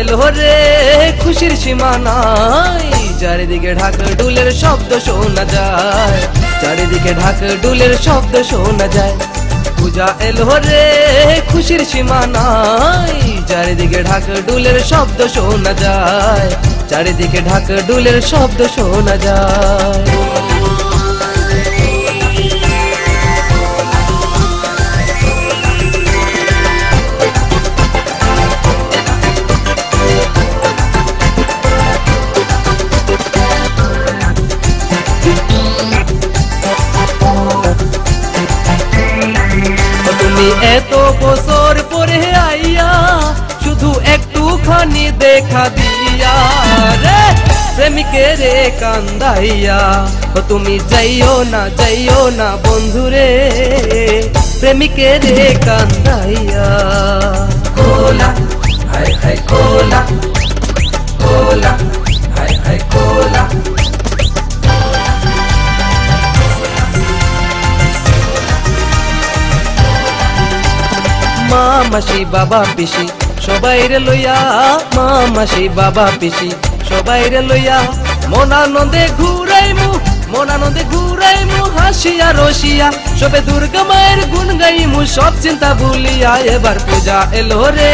এলো রে খুশির সীমা নাই, চারিদিকে ঢাক ঢোলের শব্দ শোনা যায়, চারিদিকে ঢাক ঢোলের শব্দ শোনা যায়। পূজা এলো রে খুশির সীমা নাই, চারিদিকে ঢাক ঢোলের শব্দ শোনা যায়, চারিদিকে ঢাক ঢোলের শব্দ শোনা যায়। এত বছর পরে আইয়া শুধু একটুখানি দেখা দিয়া রে প্রেমিকে রে কান্দাইয়া, তুমি যাইও না বন্ধুরে প্রেমিকে রে কান্দাইয়া। কোলা হায় হায় কোলা, কোলা হায় হায় কোলা। মামাসি বাবা পিসি সবাই রে লইয়া, মামাসি বাবা পিসি সবাই রে লইয়া মন আনন্দে ঘুরাইমু হাসিয়া রসিয়া, সবে দুর্গা মায়ের গুণ গাইমু সব চিন্তা ভুলিয়া। এবার পূজা এলো রে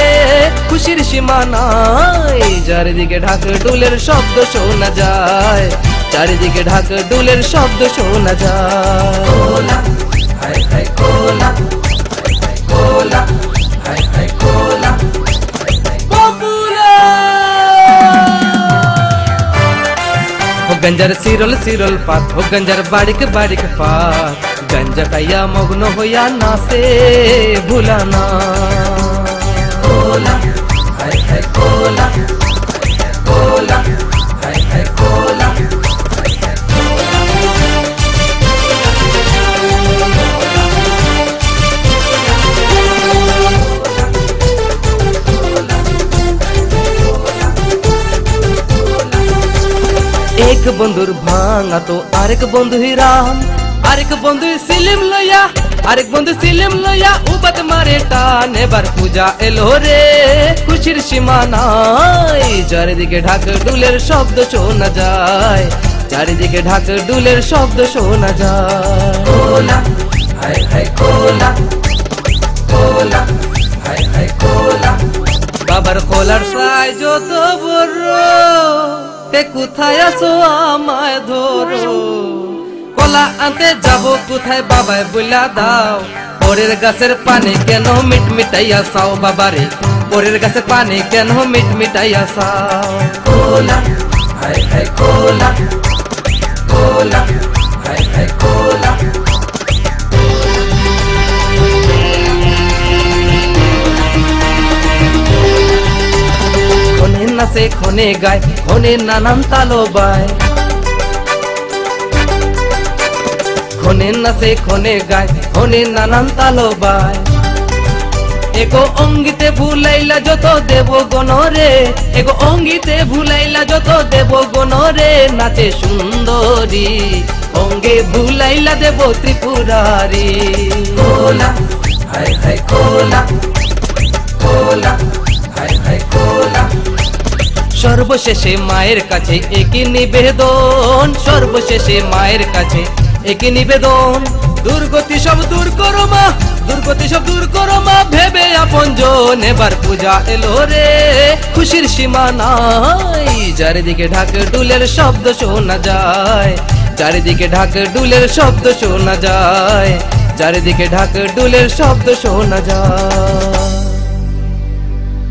খুশির সীমা নাই, চারিদিকে ঢাক ঢোলের শব্দ শোনা যায়, চারিদিকে ঢাক ঢোলের শব্দ শোনা যায়। কোলা হায় হায় কোলা, কোলা হায় হায় কোলা। গঞ্জার সিরল সিরল পাত, ও গঞ্জার বাড়িক বাড়িক পাত, গঞ্জা খাইয়া মগ্ন হইয়া নাচে ভুলানা। কোলা হায় হায় কোলা, কোলা হায় হায় কোলা। এক বন্ধুর ভাঙা তো আরেক বন্ধু রাম, আরেক বন্ধু সিলিম লইয়া, আরেক বন্ধু সিলিম লইয়া উবাত মারে টান। এবার পূজা এলো রে খুশির সীমা নাই, চারিদিকে ঢাক ঢোলের শব্দ শোনা যায়, চারিদিকে ঢাক ঢোলের শব্দ শোনা যায়। কোলা হায় হায় কোলা, কোলা হায় হায় কোলা। বাবার কোলার সাই যত বড়, কে কোথায় আসো আমায় ধরো, কলা আনতে যাবো কোথায় বাবায় বইলা দাও, পরের গাছের পানি কেন মিটমিটাইয়া চাও বাবারে, পরের গাছের পানি কেন মিটমিটাইয়া চাও। কোলা হায় হায় কোলা, কোলা হায় হায় কোলা। খনে নাচে খনে গায়, খনে নানান তালো বায়, খনে নাচে খনে গায়, খনে নানান তালো বায়। এগো অঙ্গিতে ভুলাইলা যত দেব গণরে, এগো অঙ্গিতে ভুলাইলা যত দেব গণরে, নাচে সুন্দরী অঙ্গে ভুলাইলা দেব ত্রিপুরারি। কোলা হায় হায় কোলা, কোলা হায় হায় কোলা। সর্বশেষে মায়ের কাছে একই নিবেদন, সর্বশেষে মায়ের কাছে একই নিবেদন, দুর্গতি সব দূর করো মা, দুর্গতি সব দূর করো মা ভেবে আপনজন। এবার পূজা এলো রে খুশির সীমা নাই, চারিদিকে ঢাক ঢোলের শব্দ শোনা যায়, চারিদিকে ঢাক ঢোলের শব্দ শোনা যায়, চারিদিকে ঢাক ঢোলের শব্দ শোনা যায়।